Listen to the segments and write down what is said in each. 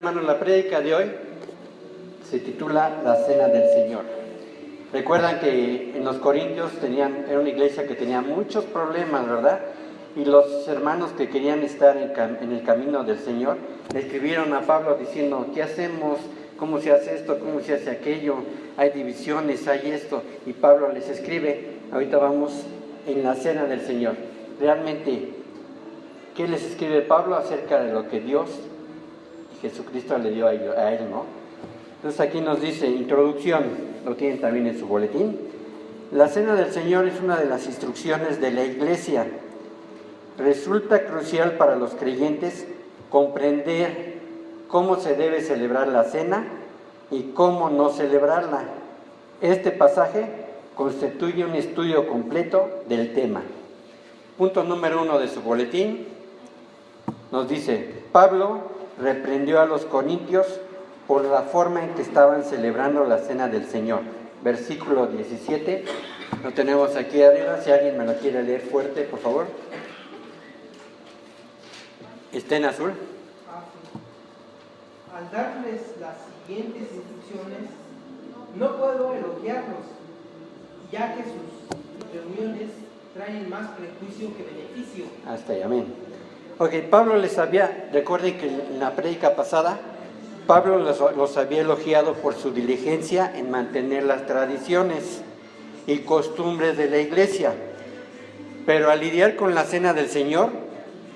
Hermanos, la prédica de hoy se titula La Cena del Señor. Recuerdan que en los Corintios era una iglesia que tenía muchos problemas, ¿verdad? Y los hermanos que querían estar en el camino del Señor le escribieron a Pablo diciendo: ¿qué hacemos? ¿Cómo se hace esto? ¿Cómo se hace aquello? Hay divisiones, hay esto. Y Pablo les escribe. Ahorita vamos en la Cena del Señor. Realmente, ¿qué les escribe Pablo acerca de lo que Dios Jesucristo le dio a él, ¿no? Entonces aquí nos dice, introducción, lo tienen también en su boletín. La Cena del Señor es una de las instrucciones de la Iglesia. Resulta crucial para los creyentes comprender cómo se debe celebrar la cena y cómo no celebrarla. Este pasaje constituye un estudio completo del tema. Punto número 1 de su boletín nos dice: Pablo reprendió a los corintios por la forma en que estaban celebrando la Cena del Señor. Versículo 17, lo tenemos aquí arriba, si alguien me lo quiere leer fuerte, por favor. ¿Está en azul? Al darles las siguientes instrucciones, no puedo elogiarlos, ya que sus reuniones traen más prejuicio que beneficio. Hasta ahí, amén. Ok, Pablo recuerden que en la prédica pasada, Pablo los había elogiado por su diligencia en mantener las tradiciones y costumbres de la iglesia, pero al lidiar con la Cena del Señor,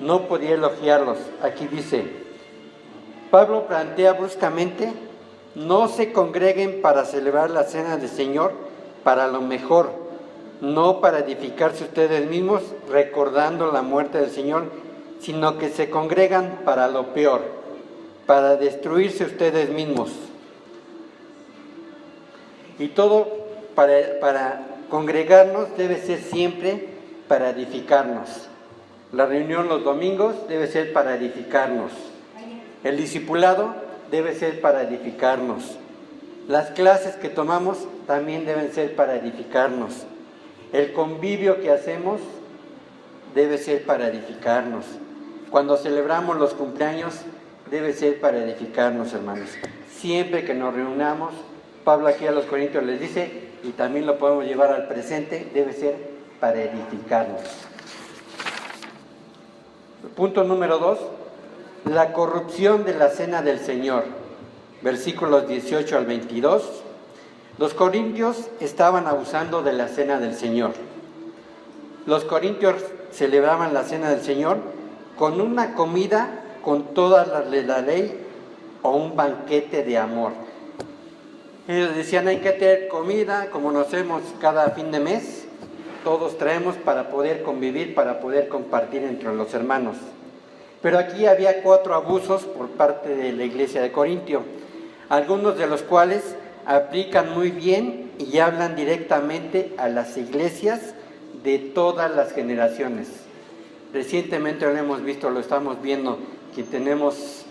no podía elogiarlos. Aquí dice, Pablo plantea bruscamente: no se congreguen para celebrar la Cena del Señor para lo mejor, no para edificarse ustedes mismos recordando la muerte del Señor, sino que se congregan para lo peor, para destruirse ustedes mismos. Y todo para congregarnos debe ser siempre para edificarnos. La reunión los domingos debe ser para edificarnos. El discipulado debe ser para edificarnos. Las clases que tomamos también deben ser para edificarnos. El convivio que hacemos debe ser para edificarnos. Cuando celebramos los cumpleaños, debe ser para edificarnos, hermanos. Siempre que nos reunamos, Pablo aquí a los Corintios les dice, y también lo podemos llevar al presente, debe ser para edificarnos. Punto número 2, la corrupción de la Cena del Señor. Versículos 18 al 22. Los corintios estaban abusando de la Cena del Señor. Los corintios celebraban la Cena del Señor con una comida con toda la ley o un banquete de amor. Ellos decían: hay que tener comida como nos hacemos cada fin de mes, todos traemos para poder convivir, para poder compartir entre los hermanos. Pero aquí había 4 abusos por parte de la iglesia de Corintio, algunos de los cuales aplican muy bien y hablan directamente a las iglesias de todas las generaciones. Recientemente lo hemos visto, lo estamos viendo, que tenemos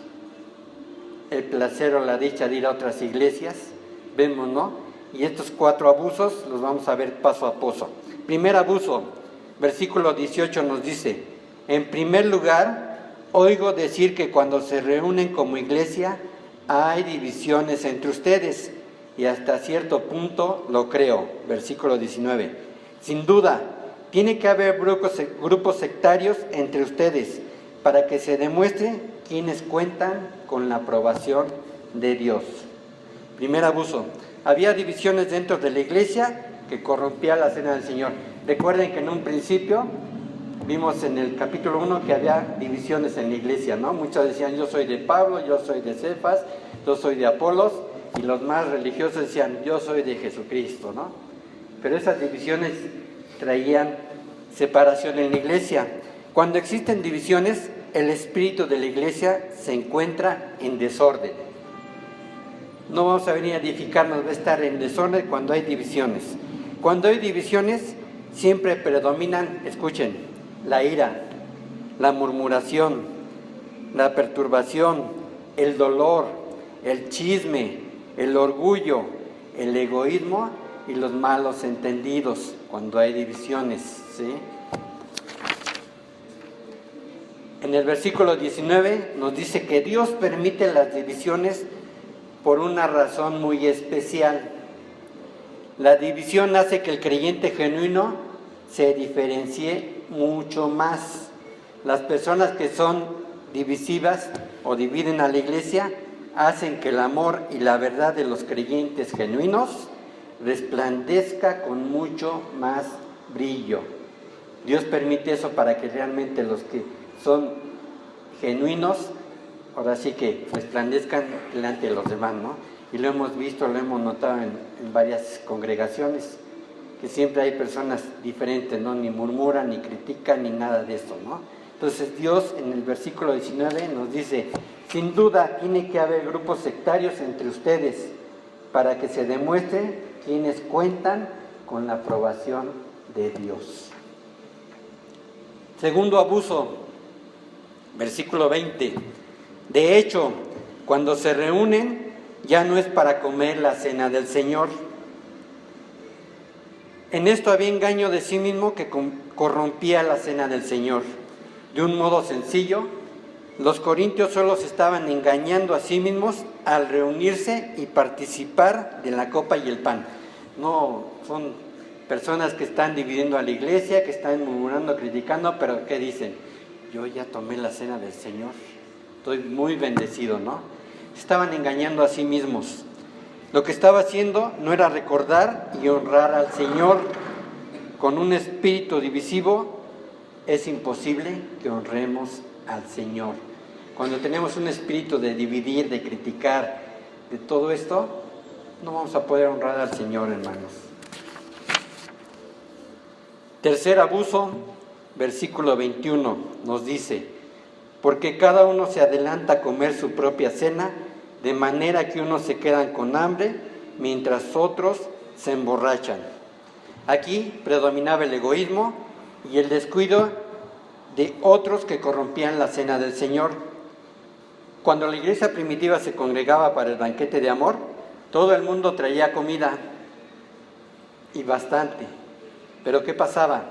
el placer o la dicha de ir a otras iglesias, vemos, ¿no? Y estos 4 abusos los vamos a ver paso a paso. Primer abuso, versículo 18 nos dice: en primer lugar, oigo decir que cuando se reúnen como iglesia hay divisiones entre ustedes, y hasta cierto punto lo creo. Versículo 19, sin duda, tiene que haber grupos sectarios entre ustedes para que se demuestre quienes cuentan con la aprobación de Dios. Primer abuso, había divisiones dentro de la iglesia que corrompía la Cena del Señor. Recuerden que en un principio vimos en el capítulo 1 que había divisiones en la iglesia, ¿no? Muchos decían: yo soy de Pablo, yo soy de Cefas, yo soy de Apolos, y los más religiosos decían: yo soy de Jesucristo, ¿no? Pero esas divisiones traían separación en la iglesia. Cuando existen divisiones, el espíritu de la iglesia se encuentra en desorden. No vamos a venir a edificarnos, va a estar en desorden cuando hay divisiones. Cuando hay divisiones, siempre predominan, escuchen, la ira, la murmuración, la perturbación, el dolor, el chisme, el orgullo, el egoísmo y los malos entendidos. Cuando hay divisiones, ¿sí? En el versículo 19 nos dice que Dios permite las divisiones por una razón muy especial. La división hace que el creyente genuino se diferencie mucho más. Las personas que son divisivas o dividen a la iglesia hacen que el amor y la verdad de los creyentes genuinos resplandezca con mucho más brillo. Dios permite eso para que realmente los que son genuinos, ahora sí que resplandezcan delante de los demás, ¿no? Y lo hemos visto, lo hemos notado en varias congregaciones, que siempre hay personas diferentes, ¿no? Ni murmuran, ni critican, ni nada de eso, ¿no? Entonces Dios en el versículo 19 nos dice, sin duda tiene que haber grupos sectarios entre ustedes para que se demuestre quienes cuentan con la aprobación de Dios. Segundo abuso, versículo 20. De hecho, cuando se reúnen, ya no es para comer la cena del Señor. En esto había engaño de sí mismo que corrompía la cena del Señor. De un modo sencillo, los corintios solo se estaban engañando a sí mismos al reunirse y participar de la copa y el pan. No son personas que están dividiendo a la iglesia, que están murmurando, criticando, pero ¿qué dicen? Yo ya tomé la cena del Señor, estoy muy bendecido, ¿no? Estaban engañando a sí mismos. Lo que estaba haciendo no era recordar y honrar al Señor. Con un espíritu divisivo es imposible que honremos al Señor. Cuando tenemos un espíritu de dividir, de criticar, de todo esto, no vamos a poder honrar al Señor, hermanos. Tercer abuso, versículo 21, nos dice, porque cada uno se adelanta a comer su propia cena, de manera que unos se quedan con hambre, mientras otros se emborrachan. Aquí predominaba el egoísmo y el descuido de otros que corrompían la cena del Señor. Cuando la iglesia primitiva se congregaba para el banquete de amor, todo el mundo traía comida, y bastante. Pero ¿qué pasaba?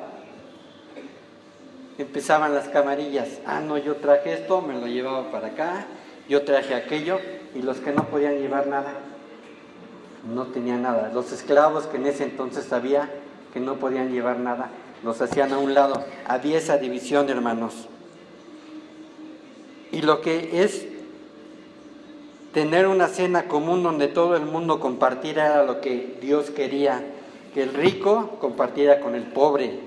Empezaban las camarillas. No, yo traje esto, me lo llevaba para acá, yo traje aquello, y los que no podían llevar nada, no tenían nada. Los esclavos que en ese entonces había, que no podían llevar nada, los hacían a un lado. Había esa división, hermanos. Y lo que es tener una cena común donde todo el mundo compartiera era lo que Dios quería, que el rico compartiera con el pobre,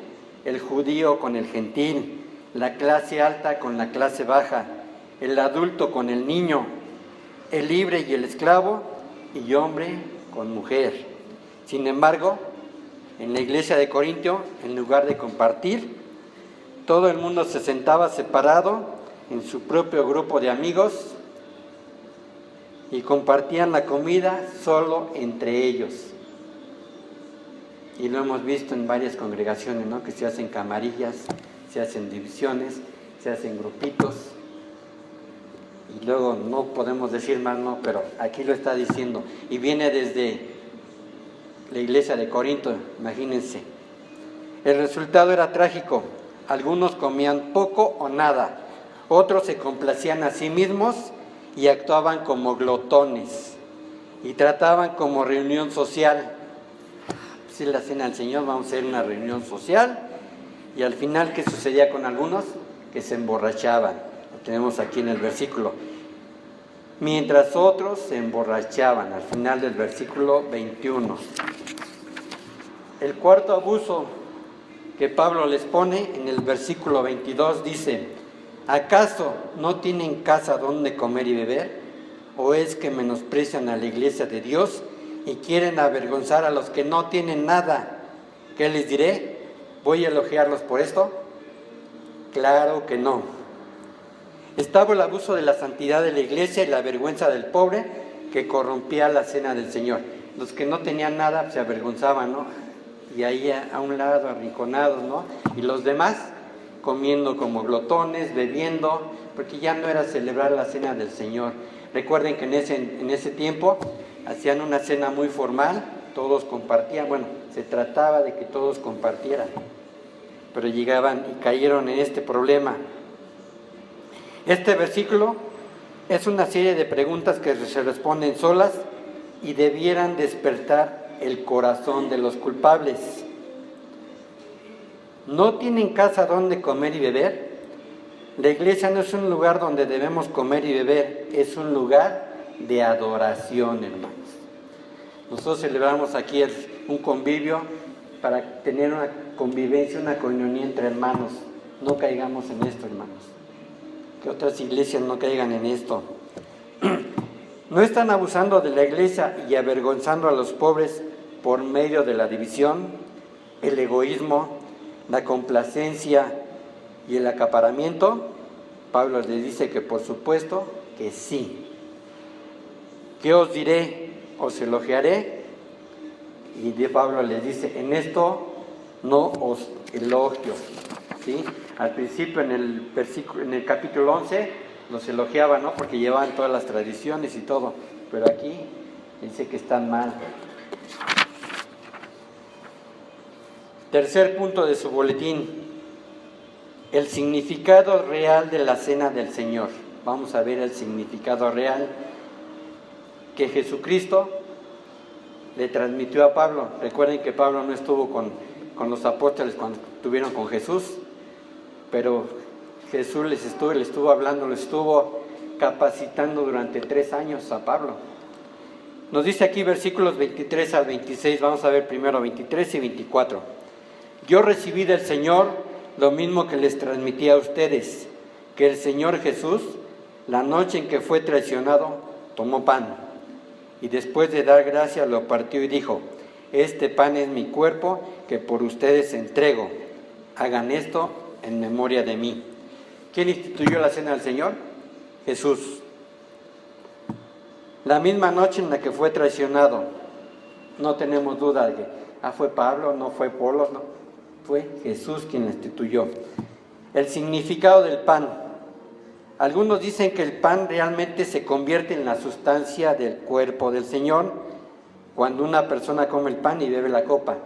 el judío con el gentil, la clase alta con la clase baja, el adulto con el niño, el libre y el esclavo, y hombre con mujer. Sin embargo, en la iglesia de Corintio, en lugar de compartir, todo el mundo se sentaba separado en su propio grupo de amigos y compartían la comida solo entre ellos. Y lo hemos visto en varias congregaciones, ¿no? Que se hacen camarillas, se hacen divisiones, se hacen grupitos. Y luego no podemos decir más, no, pero aquí lo está diciendo. Y viene desde la iglesia de Corinto, imagínense. El resultado era trágico. Algunos comían poco o nada. Otros se complacían a sí mismos y actuaban como glotones. Y trataban como reunión social. Si la cena del Señor, vamos a hacer una reunión social. Y al final, ¿qué sucedía con algunos? Que se emborrachaban. Lo tenemos aquí en el versículo. Mientras otros se emborrachaban, al final del versículo 21. El cuarto abuso que Pablo les pone en el versículo 22 dice: ¿acaso no tienen casa donde comer y beber? ¿O es que menosprecian a la iglesia de Dios y quieren avergonzar a los que no tienen nada? ¿Qué les diré? ¿Voy a elogiarlos por esto? Claro que no. Estaba el abuso de la santidad de la iglesia y la vergüenza del pobre que corrompía la cena del Señor. Los que no tenían nada se avergonzaban, ¿no? Y ahí a un lado, arrinconados, ¿no? Y los demás comiendo como glotones, bebiendo, porque ya no era celebrar la cena del Señor. Recuerden que en ese tiempo hacían una cena muy formal, todos compartían, bueno, se trataba de que todos compartieran, pero llegaban y cayeron en este problema. Este versículo es una serie de preguntas que se responden solas y debieran despertar el corazón de los culpables. ¿No tienen casa donde comer y beber? La iglesia no es un lugar donde debemos comer y beber, es un lugar de adoración, hermanos. Nosotros celebramos aquí un convivio para tener una convivencia, una comunión entre hermanos. No caigamos en esto, hermanos. Que otras iglesias no caigan en esto. No están abusando de la iglesia y avergonzando a los pobres por medio de la división, el egoísmo, la complacencia y el acaparamiento. Pablo les dice que por supuesto que sí. ¿Qué os diré? Os elogiaré. Y Pablo les dice, en esto no os elogio. ¿Sí? Al principio en el capítulo 11 los elogiaba, ¿no? Porque llevaban todas las tradiciones y todo, pero aquí dice que están mal. Tercer punto de su boletín, el significado real de la cena del Señor. Vamos a ver el significado real que Jesucristo le transmitió a Pablo. Recuerden que Pablo no estuvo con los apóstoles cuando estuvieron con Jesús, pero Jesús le estuvo hablando, le estuvo capacitando durante 3 años a Pablo. Nos dice aquí versículos 23 al 26, vamos a ver primero 23 y 24. Yo recibí del Señor lo mismo que les transmití a ustedes, que el Señor Jesús, la noche en que fue traicionado, tomó pan, y después de dar gracias lo partió y dijo, este pan es mi cuerpo que por ustedes entrego, hagan esto en memoria de mí. ¿Quién instituyó la cena del Señor? Jesús. La misma noche en la que fue traicionado, no tenemos duda de que fue Pablo, no fue Polo, no, fue Jesús quien la instituyó. El significado del pan. Algunos dicen que el pan realmente se convierte en la sustancia del cuerpo del Señor cuando una persona come el pan y bebe la copa.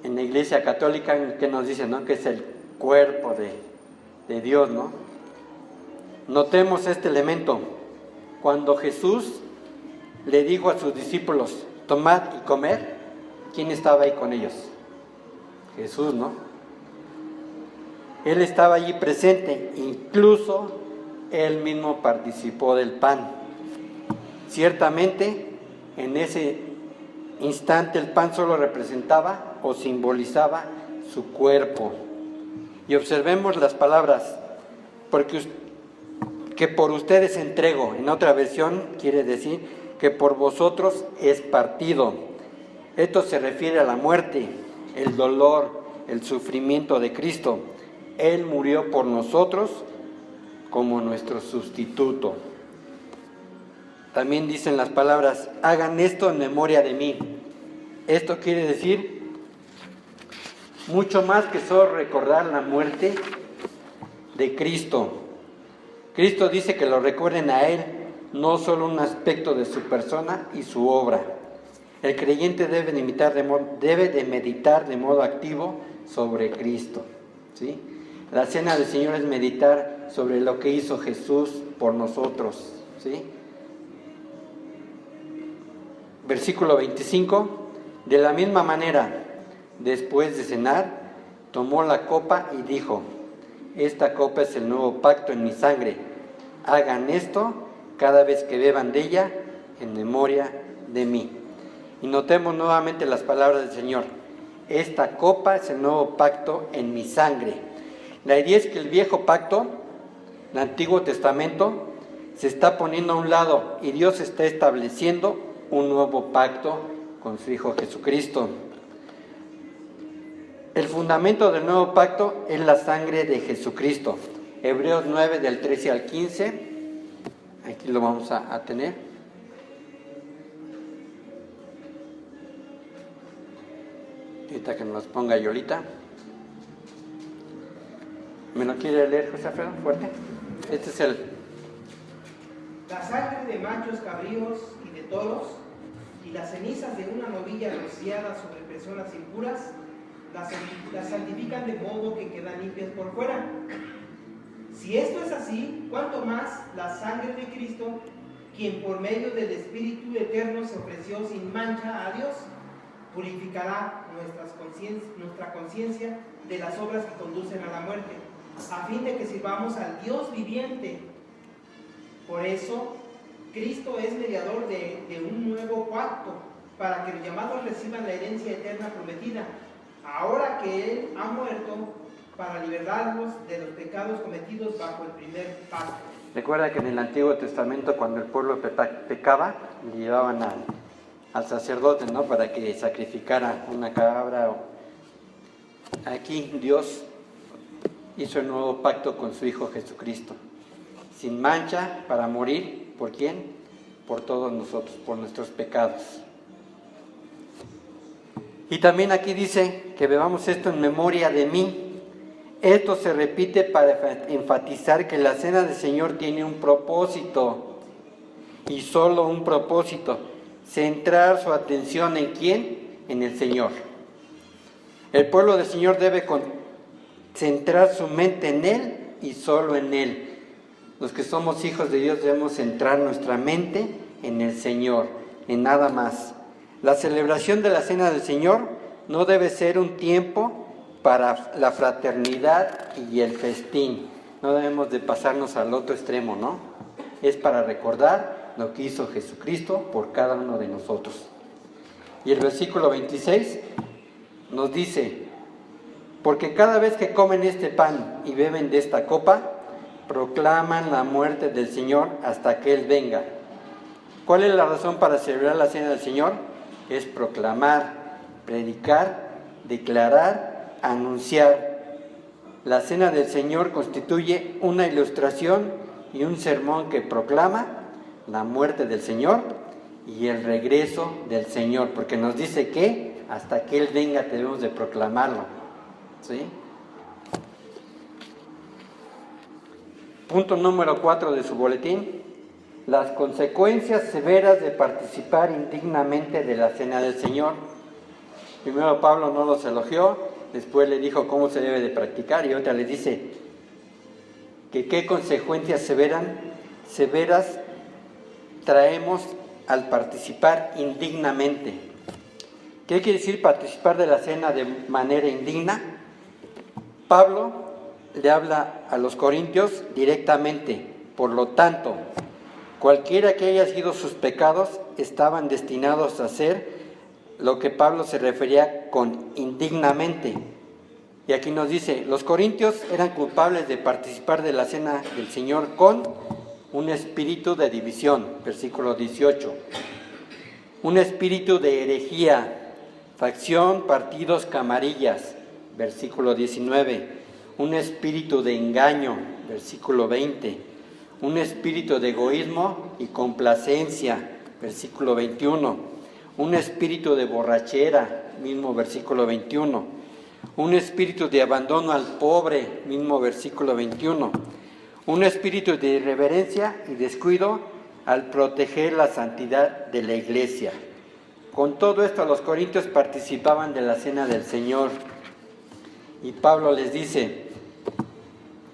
En la Iglesia Católica, ¿qué nos dicen, no? Que es el cuerpo de Dios, ¿no? Notemos este elemento. Cuando Jesús le dijo a sus discípulos, tomad y comed, ¿quién estaba ahí con ellos? Jesús, ¿no? Él estaba allí presente, incluso Él mismo participó del pan. Ciertamente, en ese instante el pan solo representaba o simbolizaba su cuerpo. Y observemos las palabras, que por ustedes entrego, en otra versión quiere decir que por vosotros es partido. Esto se refiere a la muerte, el dolor, el sufrimiento de Cristo. Él murió por nosotros como nuestro sustituto. También dicen las palabras, hagan esto en memoria de mí. Esto quiere decir mucho más que solo recordar la muerte de Cristo. Cristo dice que lo recuerden a Él, no solo un aspecto de su persona y su obra. El creyente debe de meditar de modo activo sobre Cristo, ¿sí? La cena del Señor es meditar sobre lo que hizo Jesús por nosotros, ¿sí? Versículo 25, de la misma manera, después de cenar, tomó la copa y dijo, esta copa es el nuevo pacto en mi sangre, hagan esto cada vez que beban de ella en memoria de mí. Y notemos nuevamente las palabras del Señor, esta copa es el nuevo pacto en mi sangre. La idea es que el viejo pacto, el Antiguo Testamento, se está poniendo a un lado y Dios está estableciendo un nuevo pacto con su Hijo Jesucristo. El fundamento del nuevo pacto es la sangre de Jesucristo. Hebreos 9 del 13 al 15, aquí lo vamos a tener. Ahorita que nos los ponga Yolita. ¿Me lo quiere leer, José Alfredo? Fuerte. Este es el... La sangre de machos cabríos y de toros, y las cenizas de una novilla rociada sobre personas impuras, las santifican de modo que quedan limpias por fuera. Si esto es así, ¿cuánto más la sangre de Cristo, quien por medio del Espíritu Eterno se ofreció sin mancha a Dios, purificará nuestra conciencia de las obras que conducen a la muerte, a fin de que sirvamos al Dios viviente? Por eso, Cristo es mediador de un nuevo pacto, para que los llamados reciban la herencia eterna prometida, ahora que Él ha muerto para liberarlos de los pecados cometidos bajo el primer pacto. Recuerda que en el Antiguo Testamento, cuando el pueblo pecaba, le llevaban al sacerdote, ¿no?, para que sacrificara una cabra. Aquí Dios hizo el nuevo pacto con su Hijo Jesucristo, sin mancha, para morir. ¿Por quién? Por todos nosotros, por nuestros pecados. Y también aquí dice que bebamos esto en memoria de mí. Esto se repite para enfatizar que la cena del Señor tiene un propósito, y solo un propósito: centrar su atención ¿en quién? En el Señor. El pueblo del Señor debe centrar su mente en Él y solo en Él. Los que somos hijos de Dios debemos centrar nuestra mente en el Señor, en nada más. La celebración de la Cena del Señor no debe ser un tiempo para la fraternidad y el festín. No debemos de pasarnos al otro extremo, ¿no? Es para recordar lo que hizo Jesucristo por cada uno de nosotros. Y el versículo 26 nos dice: porque cada vez que comen este pan y beben de esta copa, proclaman la muerte del Señor hasta que Él venga. ¿Cuál es la razón para celebrar la Cena del Señor? Es proclamar, predicar, declarar, anunciar. La Cena del Señor constituye una ilustración y un sermón que proclama la muerte del Señor y el regreso del Señor, porque nos dice que hasta que Él venga debemos de proclamarlo, ¿sí? Punto número 4 de su boletín: las consecuencias severas de participar indignamente de la Cena del Señor. Primero Pablo no los elogió, después le dijo cómo se debe de practicar, y otra le dice que qué consecuencias severas traemos al participar indignamente. ¿Qué quiere decir participar de la cena de manera indigna? Pablo le habla a los corintios directamente: por lo tanto, cualquiera que haya sido sus pecados estaban destinados a hacer lo que Pablo se refería con indignamente. Y aquí nos dice, los corintios eran culpables de participar de la cena del Señor con un espíritu de división, versículo 18, un espíritu de herejía, facción, partidos, camarillas, versículo 19, un espíritu de engaño, versículo 20, un espíritu de egoísmo y complacencia, versículo 21, un espíritu de borrachera, mismo versículo 21, un espíritu de abandono al pobre, mismo versículo 21, un espíritu de irreverencia y descuido al proteger la santidad de la iglesia. Con todo esto, los corintios participaban de la cena del Señor. Y Pablo les dice,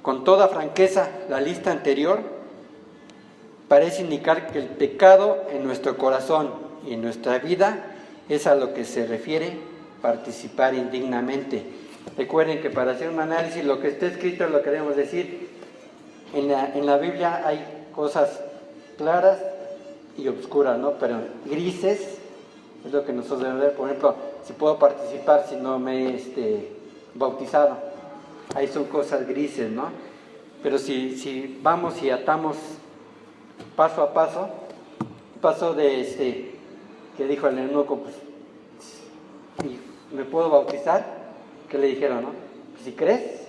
con toda franqueza, la lista anterior parece indicar que el pecado en nuestro corazón y en nuestra vida es a lo que se refiere participar indignamente. Recuerden que para hacer un análisis, lo que está escrito es lo que debemos decir. En la Biblia hay cosas claras y oscuras, ¿no? Pero grises es lo que nosotros debemos ver. Por ejemplo, si puedo participar si no me he bautizado. Ahí son cosas grises, ¿no? Pero si vamos y atamos paso a paso, paso de que dijo el eunuco, pues, ¿me puedo bautizar? ¿Qué le dijeron, no? Pues, si crees,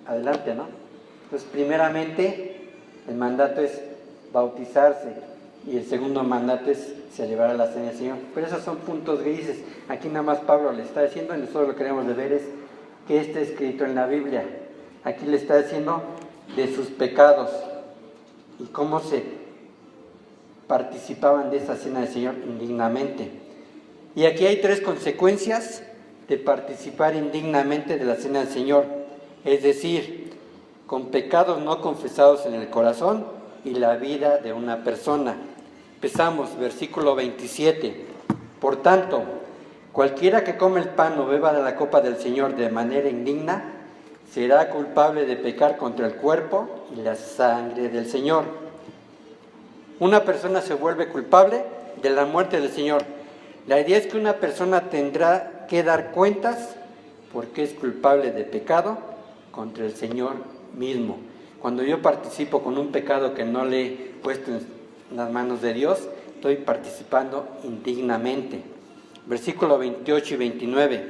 adelante, ¿no? Entonces, primeramente, el mandato es bautizarse y el segundo mandato es celebrar la cena del Señor. Pero esos son puntos grises. Aquí nada más Pablo le está diciendo, y nosotros lo que queremos de ver es que está escrito en la Biblia. Aquí le está diciendo de sus pecados y cómo se participaban de esa cena del Señor indignamente. Y aquí hay 3 consecuencias de participar indignamente de la cena del Señor. Es decir, con pecados no confesados en el corazón y la vida de una persona. Empezamos, versículo 27. Por tanto, cualquiera que come el pan o beba de la copa del Señor de manera indigna, será culpable de pecar contra el cuerpo y la sangre del Señor. Una persona se vuelve culpable de la muerte del Señor. La idea es que una persona tendrá que dar cuentas porque es culpable de pecado contra el Señor mismo. Cuando yo participo con un pecado que no le he puesto en las manos de Dios, estoy participando indignamente. Versículo 28 y 29.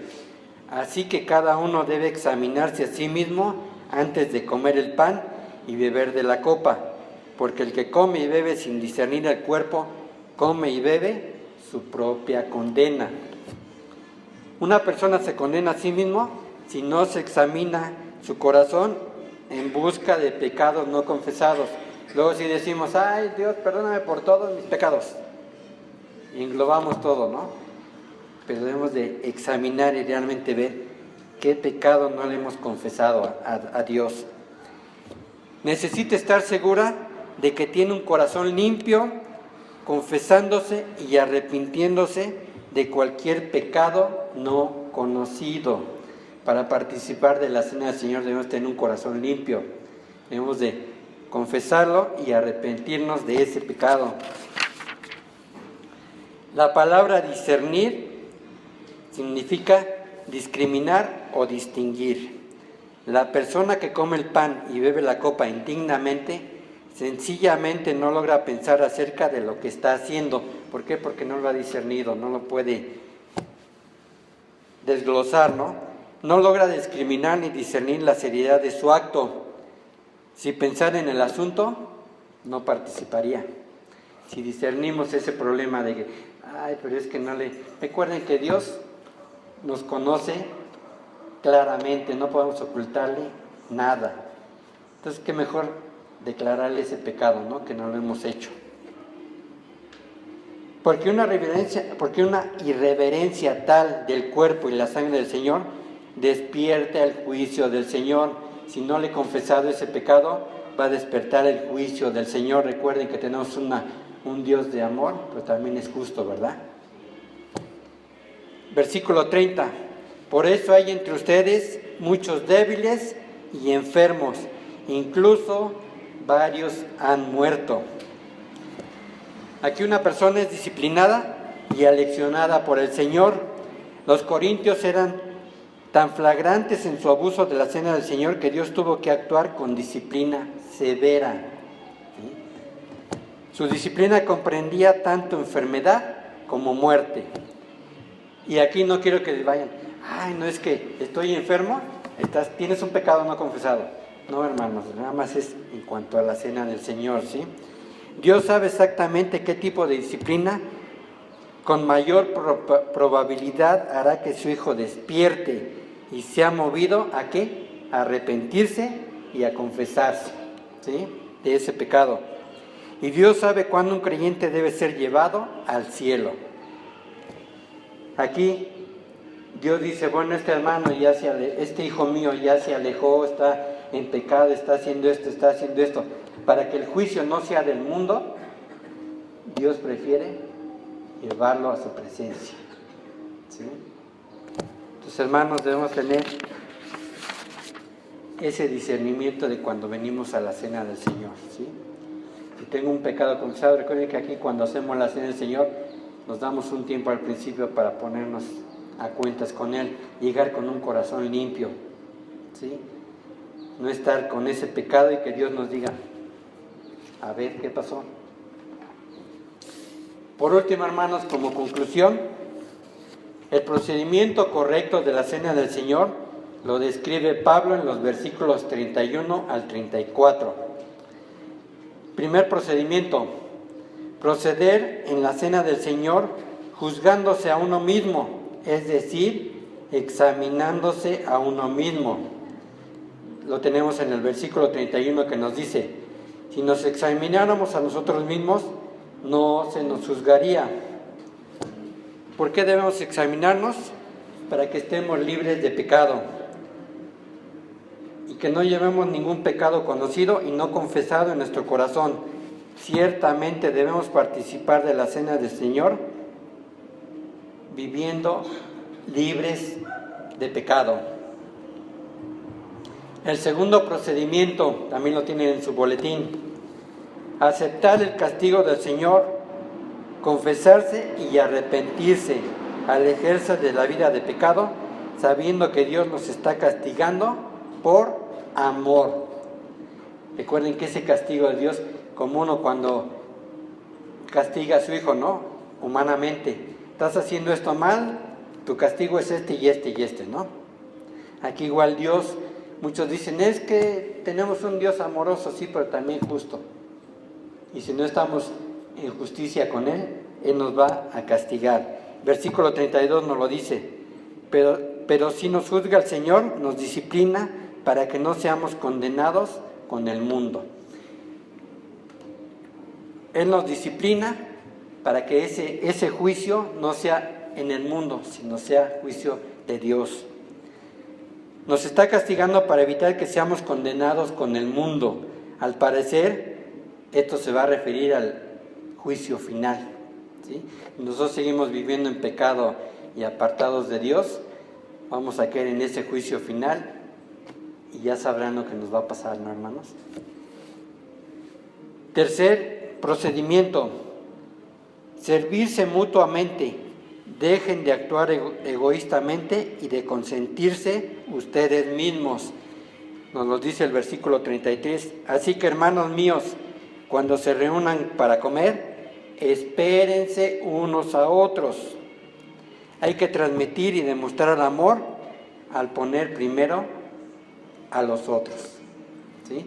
Así que cada uno debe examinarse a sí mismo antes de comer el pan y beber de la copa, porque el que come y bebe sin discernir el cuerpo, come y bebe su propia condena. Una persona se condena a sí mismo si no se examina su corazón en busca de pecados no confesados. Luego si decimos, ay Dios, perdóname por todos mis pecados, y englobamos todo, ¿no? Pero debemos de examinar y realmente ver qué pecado no le hemos confesado a Dios. Necesita estar segura de que tiene un corazón limpio, confesándose y arrepintiéndose de cualquier pecado no conocido. Para participar de la cena del Señor debemos tener un corazón limpio. Debemos de confesarlo y arrepentirnos de ese pecado. La palabra discernir significa discriminar o distinguir. La persona que come el pan y bebe la copa indignamente, sencillamente no logra pensar acerca de lo que está haciendo. ¿Por qué? Porque no lo ha discernido, no lo puede desglosar, ¿no? No logra discriminar ni discernir la seriedad de su acto. Si pensara en el asunto, no participaría. Si discernimos ese problema de que, ay, pero es que no le... Recuerden que Dios nos conoce claramente, no podemos ocultarle nada. Entonces, qué mejor declararle ese pecado, ¿no? Que no lo hemos hecho. Porque una irreverencia tal del cuerpo y la sangre del Señor despierta el juicio del Señor. Si no le he confesado ese pecado, va a despertar el juicio del Señor. Recuerden que tenemos un Dios de amor, pero también es justo, ¿verdad? Versículo 30. Por eso hay entre ustedes muchos débiles y enfermos, incluso varios han muerto. Aquí una persona es disciplinada y aleccionada por el Señor. Los corintios eran tan flagrantes en su abuso de la cena del Señor que Dios tuvo que actuar con disciplina severa. ¿Sí? Su disciplina comprendía tanto enfermedad como muerte. Y aquí no quiero que vayan, ay, no es que estoy enfermo, tienes un pecado no confesado. No, hermanos, nada más es en cuanto a la cena del Señor, ¿sí? Dios sabe exactamente qué tipo de disciplina con mayor probabilidad hará que su hijo despierte y sea movido a ¿qué? A arrepentirse y a confesarse, ¿sí? De ese pecado. Y Dios sabe cuándo un creyente debe ser llevado al cielo. Aquí Dios dice, bueno, este hermano este hijo mío ya se alejó, está en pecado, está haciendo esto. Para que el juicio no sea del mundo, Dios prefiere llevarlo a su presencia, ¿sí? Entonces, hermanos, debemos tener ese discernimiento de cuando venimos a la cena del Señor, ¿sí? Si tengo un pecado confesado, recuerden que aquí cuando hacemos la cena del Señor, nos damos un tiempo al principio para ponernos a cuentas con Él, llegar con un corazón limpio, ¿sí? No estar con ese pecado y que Dios nos diga, a ver, ¿qué pasó? Por último, hermanos, como conclusión, el procedimiento correcto de la cena del Señor lo describe Pablo en los versículos 31 al 34. Primer procedimiento, proceder en la cena del Señor juzgándose a uno mismo, es decir, examinándose a uno mismo. Lo tenemos en el versículo 31 que nos dice, si nos examináramos a nosotros mismos, no se nos juzgaría. ¿Por qué debemos examinarnos? Para que estemos libres de pecado. y que no llevemos ningún pecado conocido y no confesado en nuestro corazón. Ciertamente debemos participar de la cena del Señor viviendo libres de pecado. El segundo procedimiento, también lo tienen en su boletín: aceptar el castigo del Señor, confesarse y arrepentirse, alejarse de la vida de pecado, sabiendo que Dios nos está castigando por amor. Recuerden que ese castigo de Dios, como uno cuando castiga a su hijo, ¿no? Humanamente, estás haciendo esto mal, tu castigo es este y este y este, ¿no? Aquí igual Dios, muchos dicen, es que tenemos un Dios amoroso, sí, pero también justo. Y si no estamos en justicia con Él, Él nos va a castigar. Versículo 32 nos lo dice: pero si nos juzga el Señor, nos disciplina para que no seamos condenados con el mundo. Él nos disciplina para que ese juicio no sea en el mundo, sino sea juicio de Dios. Nos está castigando para evitar que seamos condenados con el mundo. Al parecer, esto se va a referir al juicio final, ¿sí? Nosotros seguimos viviendo en pecado y apartados de Dios, vamos a caer en ese juicio final y ya sabrán lo que nos va a pasar, ¿no, hermanos? Tercer procedimiento: servirse mutuamente. Dejen de actuar egoístamente y de consentirse ustedes mismos. Nos lo dice el versículo 33. Así que, hermanos míos, cuando se reúnan para comer, espérense unos a otros. Hay que transmitir y demostrar amor al poner primero a los otros, ¿sí?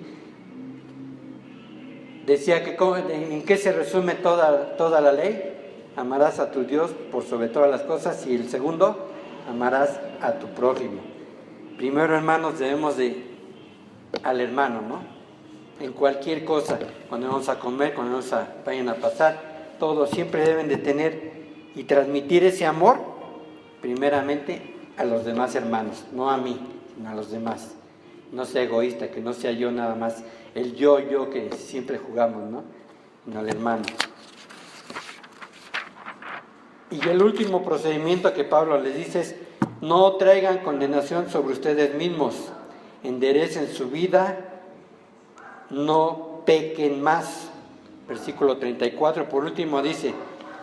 Decía que ¿en qué se resume toda la ley? Amarás a tu Dios por sobre todas las cosas, y el segundo, amarás a tu prójimo. Primero, hermanos, debemos al hermano, ¿no? En cualquier cosa, cuando vamos a comer, cuando vayan a pasar, todos siempre deben de tener y transmitir ese amor, primeramente a los demás hermanos, no a mí, sino a los demás. No sea egoísta, que no sea yo nada más, el yo que siempre jugamos, ¿no? Sino al hermano. Y el último procedimiento que Pablo les dice es: no traigan condenación sobre ustedes mismos, enderecen su vida, no pequen más. Versículo 34, por último dice: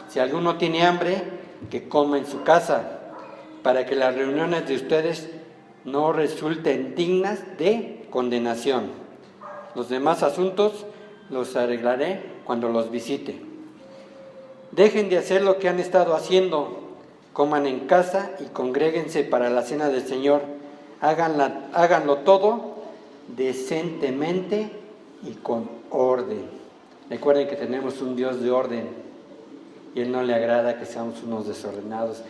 si alguno tiene hambre, que coma en su casa, para que las reuniones de ustedes no resulten dignas de condenación. Los demás asuntos los arreglaré cuando los visite. Dejen de hacer lo que han estado haciendo, coman en casa y congréguense para la cena del Señor. Háganlo todo decentemente y con orden. Recuerden que tenemos un Dios de orden y Él no le agrada que seamos unos desordenados,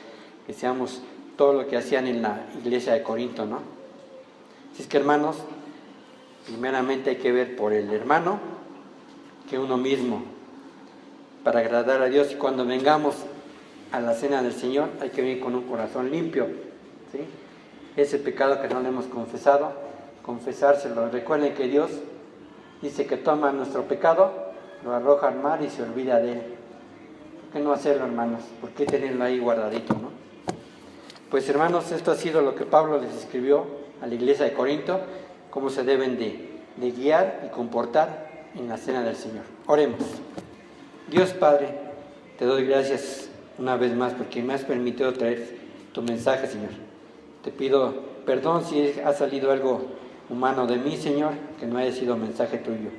que seamos todo lo que hacían en la iglesia de Corinto, ¿no? Así es que, hermanos, primeramente hay que ver por el hermano que uno mismo, para agradar a Dios. Y cuando vengamos a la cena del Señor, hay que venir con un corazón limpio, ¿sí? Ese pecado que no le hemos confesado, confesárselo. Recuerden que Dios dice que toma nuestro pecado, lo arroja al mar y se olvida de él. ¿Por qué no hacerlo, hermanos? ¿Por qué tenerlo ahí guardadito, no? Pues, hermanos, esto ha sido lo que Pablo les escribió a la iglesia de Corinto, cómo se deben de guiar y comportar en la cena del Señor. Oremos. Dios Padre, te doy gracias una vez más porque me has permitido traer tu mensaje, Señor. Te pido perdón si ha salido algo humano de mí, Señor, que no haya sido mensaje tuyo.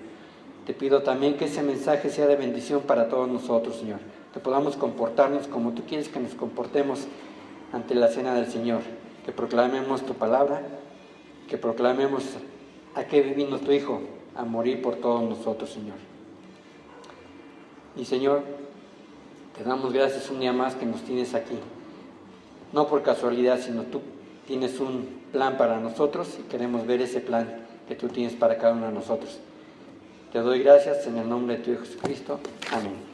Te pido también que ese mensaje sea de bendición para todos nosotros, Señor. Que podamos comportarnos como tú quieres que nos comportemos ante la cena del Señor. Que proclamemos tu palabra, que proclamemos a qué vino tu Hijo, a morir por todos nosotros, Señor. Y, Señor, te damos gracias un día más que nos tienes aquí. No por casualidad, sino tú tienes un plan para nosotros y queremos ver ese plan que tú tienes para cada uno de nosotros. Te doy gracias en el nombre de tu Hijo Jesucristo. Amén.